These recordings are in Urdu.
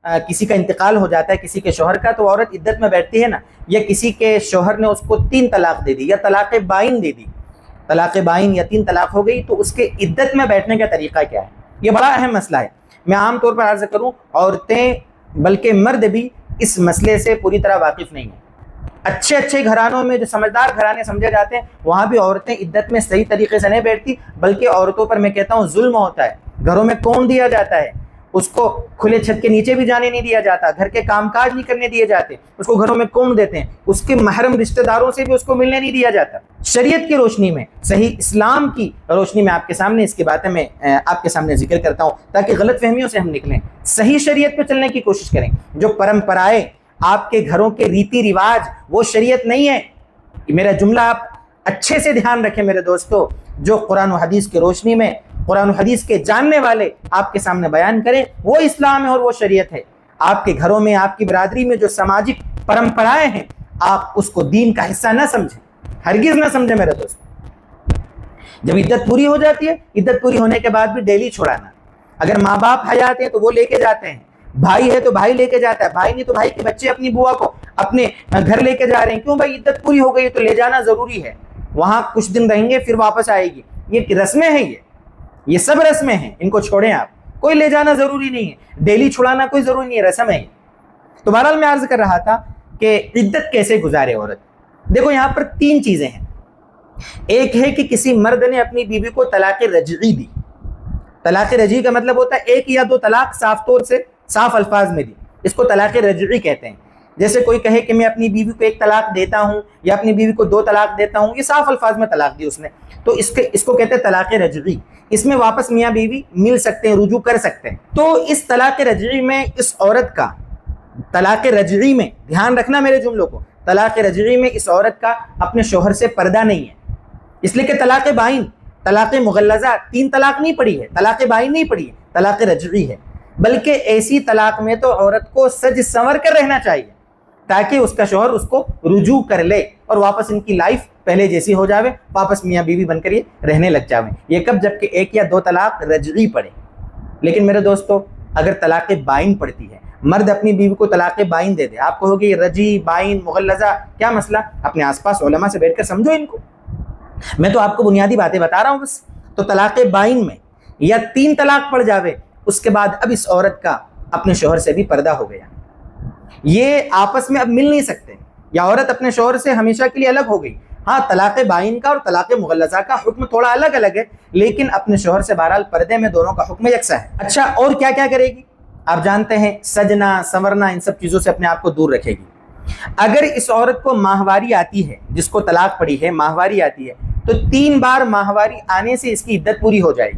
کسی کا انتقال ہو جاتا ہے کسی کے شوہر کا، تو عورت عدت میں بیٹھتی ہے نا، یا کسی کے شوہر نے اس کو 3 طلاق دے دی یا طلاق بائن دے دی، طلاق بائن یا 3 طلاق ہو گئی، تو اس کے عدت میں بیٹھنے کا طریقہ کیا ہے؟ یہ بڑا اہم مسئلہ ہے۔ میں عام طور پر عرض کروں، عورتیں بلکہ مرد بھی اس مسئلے سے پوری طرح واقف نہیں ہیں۔ اچھے گھرانوں میں جو سمجھدار گھرانے سمجھے جاتے ہیں، وہاں بھی عورتیں عدت میں صحیح طریقے سے نہیں بیٹھتی، بلکہ عورتوں پر میں کہتا ہوں ظلم ہوتا ہے۔ گھروں میں کون دیا جاتا ہے، اس کو کھلے چھت کے نیچے بھی جانے نہیں دیا جاتا، گھر کے کام کاج نہیں کرنے دیے جاتے، اس کو گھروں میں کون دیتے ہیں، اس کے محرم رشتہ داروں سے بھی اس کو ملنے نہیں دیا جاتا۔ شریعت کی روشنی میں، صحیح اسلام کی روشنی میں آپ کے سامنے اس کی باتیں میں آپ کے سامنے ذکر کرتا ہوں، تاکہ غلط فہمیوں سے ہم نکلیں، صحیح شریعت پہ چلنے کی کوشش کریں۔ جو پرمپرائیں آپ کے گھروں کے ریتی رواج، وہ شریعت نہیں ہے۔ میرا جملہ آپ اچھے سے دھیان رکھیں میرے دوستو، جو قرآن و حدیث کی روشنی میں قرآن و حدیث کے جاننے والے آپ کے سامنے بیان کریں، وہ اسلام ہے اور وہ شریعت ہے۔ آپ کے گھروں میں، آپ کی برادری میں جو سماجک پرمپرائیں ہیں، آپ اس کو دین کا حصہ نہ سمجھیں، ہرگز نہ سمجھیں میرے دوست۔ جب عدت پوری ہو جاتی ہے، عدت پوری ہونے کے بعد بھی ڈیلی چھڑانا۔ اگر ماں باپ حیات ہیں تو وہ لے کے جاتے ہیں، بھائی ہے تو بھائی لے کے جاتا ہے، بھائی نہیں تو بھائی کے بچے اپنی بوا کو اپنے گھر لے کے جا رہے ہیں۔ کیوں بھائی؟ عدت پوری ہو گئی تو لے جانا ضروری ہے، وہاں کچھ دن رہیں گے پھر واپس آئے گی، یہ رسمیں ہیں، یہ سب رسمیں ہیں، ان کو چھوڑیں آپ، کوئی لے جانا ضروری نہیں ہے، ڈیلی چھڑانا کوئی ضروری نہیں ہے، رسم ہے۔ تو بہرحال میں عرض کر رہا تھا کہ عدت کیسے گزارے عورت۔ دیکھو یہاں پر 3 چیزیں ہیں۔ ایک ہے کہ کسی مرد نے اپنی بیوی کو طلاق رجعی دی۔ طلاق رجعی کا مطلب ہوتا ہے 1 یا 2 طلاق صاف طور سے، صاف الفاظ میں دی، اس کو طلاق رجعی کہتے ہیں۔ جیسے کوئی کہے کہ میں اپنی بیوی کو 1 طلاق دیتا ہوں یا اپنی بیوی کو 2 طلاق دیتا ہوں، یہ صاف الفاظ میں طلاق دی اس نے، تو اس کو کہتے ہیں طلاق رجعی۔ اس میں واپس میاں بیوی مل سکتے ہیں، رجوع کر سکتے ہیں۔ تو اس طلاق رجعی میں اس عورت کا، طلاق رجعی میں دھیان رکھنا میرے جملوں کو، طلاق رجعی میں اس عورت کا اپنے شوہر سے پردہ نہیں ہے، اس لیے کہ طلاق بائن، طلاق مغلظہ 3 طلاق نہیں پڑی ہے، طلاق بائن نہیں پڑی ہے، طلاق رجعی ہے۔ بلکہ ایسی طلاق میں تو عورت کو سج سنور کر رہنا چاہیے، تاکہ اس کا شوہر اس کو رجوع کر لے اور واپس ان کی لائف پہلے جیسی ہو جاوے، واپس میاں بیوی بن کر یہ رہنے لگ جاویں۔ یہ کب؟ جبکہ 1 یا 2 طلاق رجعی پڑے۔ لیکن میرے دوستو، اگر طلاق بائن پڑتی ہے، مرد اپنی بیوی کو طلاق بائن دے دے، آپ کہو گے یہ رجعی، بائن، مغلظہ کیا مسئلہ؟ اپنے آس پاس علماء سے بیٹھ کر سمجھو ان کو، میں تو آپ کو بنیادی باتیں بتا رہا ہوں بس۔ تو طلاق بائن میں یا 3 طلاق پڑ جاوے، اس کے بعد اب اس عورت کا اپنے شوہر سے بھی پردہ ہو گیا، یہ آپس میں اب مل نہیں سکتے، یا عورت اپنے شوہر سے ہمیشہ کے لیے الگ ہو گئی۔ ہاں، طلاق بائن کا اور طلاق مغلظہ کا حکم تھوڑا الگ الگ ہے، لیکن اپنے شوہر سے بہرحال پردے میں دونوں کا حکم یکساں ہے۔ اچھا، اور کیا کیا کرے گی؟ آپ جانتے ہیں، سجنا سنورنا ان سب چیزوں سے اپنے آپ کو دور رکھے گی۔ اگر اس عورت کو ماہواری آتی ہے، جس کو طلاق پڑی ہے، ماہواری آتی ہے، تو 3 بار ماہواری آنے سے اس کی عدت پوری ہو جائے گی۔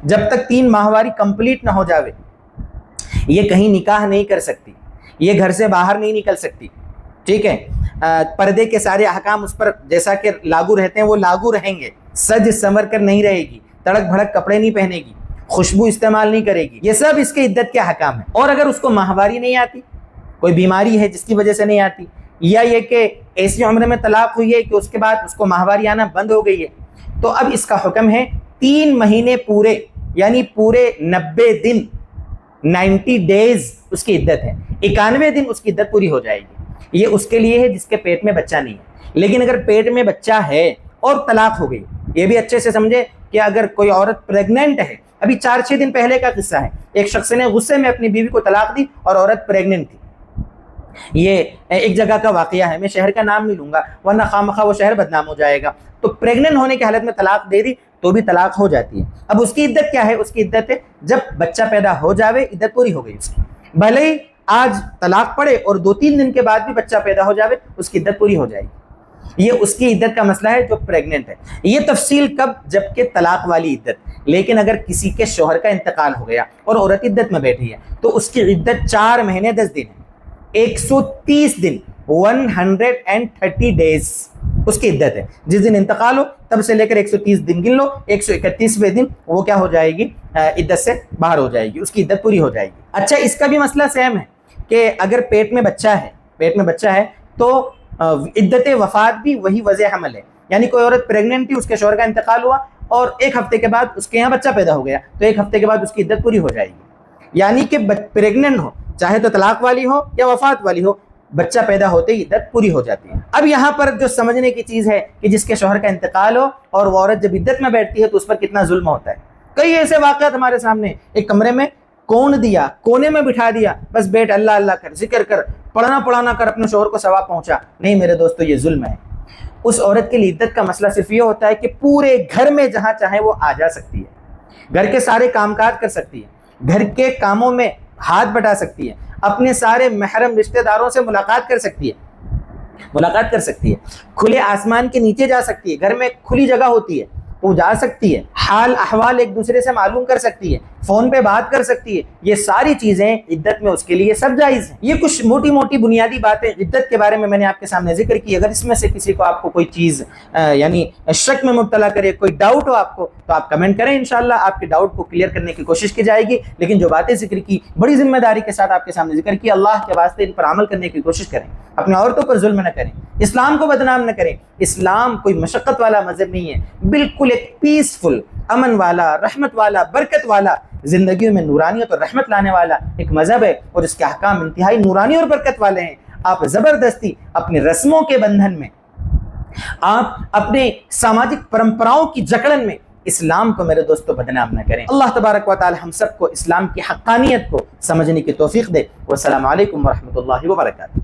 جب تک 3 ماہواری کمپلیٹ نہ ہو جاوے، یہ کہیں نکاح نہیں کر سکتی، یہ گھر سے باہر نہیں نکل سکتی، ٹھیک ہے؟ پردے کے سارے احکام اس پر جیسا کہ لاگو رہتے ہیں وہ لاگو رہیں گے، سج سنور کر نہیں رہے گی، تڑک بھڑک کپڑے نہیں پہنے گی، خوشبو استعمال نہیں کرے گی، یہ سب اس کے عدت کے احکام ہیں۔ اور اگر اس کو ماہواری نہیں آتی، کوئی بیماری ہے جس کی وجہ سے نہیں آتی، یا یہ کہ ایسی عمر میں طلاق ہوئی ہے کہ اس کے بعد اس کو ماہواری آنا بند ہو گئی ہے، تو اب اس کا حکم ہے 3 مہینے پورے، یعنی پورے 90 دن، 90 ڈیز اس کی عدت ہے، 91 دن اس کی عدت پوری ہو جائے گی۔ یہ اس کے لیے ہے جس کے پیٹ میں بچہ نہیں ہے۔ لیکن اگر پیٹ میں بچہ ہے اور طلاق ہو گئی، یہ بھی اچھے سے سمجھے کہ اگر کوئی عورت پریگننٹ ہے، ابھی 4-6 دن پہلے کا قصہ ہے، ایک شخص نے غصے میں اپنی بیوی کو طلاق دی اور عورت پریگننٹ تھی، یہ ایک جگہ کا واقعہ ہے، میں شہر کا نام نہیں لوں گا ورنہ خواہ وہ شہر بدنام ہو جائے گا۔ تو پریگننٹ ہونے کی حالت میں طلاق دے دی تو بھی طلاق ہو جاتی ہے۔ اب اس کی عدت کیا ہے؟ اس کی عدت ہے جب بچہ پیدا ہو جاوے، عدت پوری ہو گئی اس کی، بھلے ہی آج طلاق پڑے اور 2-3 دن کے بعد بھی بچہ پیدا ہو جاوے، اس کی عدت پوری ہو جائے گی۔ یہ اس کی عدت کا مسئلہ ہے جو پریگننٹ ہے۔ یہ تفصیل کب؟ جبکہ طلاق والی عدت۔ لیکن اگر کسی کے شوہر کا انتقال ہو گیا اور عورت عدت میں بیٹھی ہے، تو اس کی عدت 4 مہینے 10 دن ہے، 130 دن، 130 ڈیز اس کی عدت ہے۔ جس دن انتقال ہو تب سے لے کر 130 دن گن لو، 131ویں دن وہ کیا ہو جائے گی؟ عدت سے باہر ہو جائے گی، اس کی عدت پوری ہو جائے گی۔ اچھا، اس کا بھی مسئلہ سیم ہے کہ اگر پیٹ میں بچہ ہے تو عدت وفات بھی وہی وضع حمل ہے، یعنی کوئی عورت پریگننٹ تھی، اس کے شوہر کا انتقال ہوا اور 1 ہفتے کے بعد اس کے یہاں بچہ پیدا ہو گیا، تو 1 ہفتے کے بعد اس کی عدت پوری ہو جائے گی۔ یعنی کہ پریگننٹ ہو چاہے تو طلاق والی ہو یا وفات والی ہو، بچہ پیدا ہوتے ہی عدت پوری ہو جاتی ہے۔ اب یہاں پر جو سمجھنے کی چیز ہے کہ جس کے شوہر کا انتقال ہو اور وہ عورت جب عدت میں بیٹھتی ہے تو اس پر کتنا ظلم ہوتا ہے۔ کئی ایسے واقعات ہمارے سامنے، ایک کمرے میں کون دیا، کونے میں بٹھا دیا، بس بیٹھ اللہ اللہ کر، ذکر کر، پڑھنا پڑھانا کر، اپنے شوہر کو ثواب پہنچا۔ نہیں میرے دوستو، یہ ظلم ہے۔ اس عورت کے لیے عدت کا مسئلہ صرف یہ ہوتا ہے کہ پورے گھر میں جہاں چاہے وہ آ جا سکتی ہے، گھر کے سارے کام کاج کر سکتی ہے، گھر کے کاموں میں ہاتھ بٹا سکتی ہے، اپنے سارے محرم رشتہ داروں سے ملاقات کر سکتی ہے، کھلے آسمان کے نیچے جا سکتی ہے، گھر میں کھلی جگہ ہوتی ہے وہ جا سکتی ہے، حال احوال ایک دوسرے سے معلوم کر سکتی ہے، فون پہ بات کر سکتی ہے۔ یہ ساری چیزیں عدت میں اس کے لیے سب جائز ہیں۔ یہ کچھ موٹی موٹی بنیادی باتیں عدت کے بارے میں نے آپ کے سامنے ذکر کی۔ اگر اس میں سے کسی کو آپ کو کوئی چیز یعنی شک میں مبتلا کرے، کوئی ڈاؤٹ ہو آپ کو، تو آپ کمنٹ کریں، انشاءاللہ آپ کے ڈاؤٹ کو کلیئر کرنے کی کوشش کی جائے گی۔ لیکن جو باتیں ذکر کی بڑی ذمہ داری کے ساتھ آپ کے سامنے ذکر کی، اللہ کے واسطے ان پر عمل کرنے کی کوشش کریں، اپنے عورتوں پر ظلم نہ کریں، اسلام کو بدنام نہ کریں۔ اسلام کوئی مشقت والا مذہب نہیں ہے، بالکل ایک پیسفل، امن والا، رحمت والا، برکت والا، زندگیوں میں نورانیت اور رحمت لانے والا ایک مذہب ہے، اور اس کے احکام انتہائی نورانی اور برکت والے ہیں۔ آپ زبردستی اپنی رسموں کے بندھن میں، آپ اپنے سماجک پرمپراؤں کی جکڑن میں اسلام کو میرے دوستو بدنام نہ کریں۔ اللہ تبارک و تعالی ہم سب کو اسلام کی حقانیت کو سمجھنے کی توفیق دے۔ والسلام علیکم ورحمۃ اللہ وبرکاتہ۔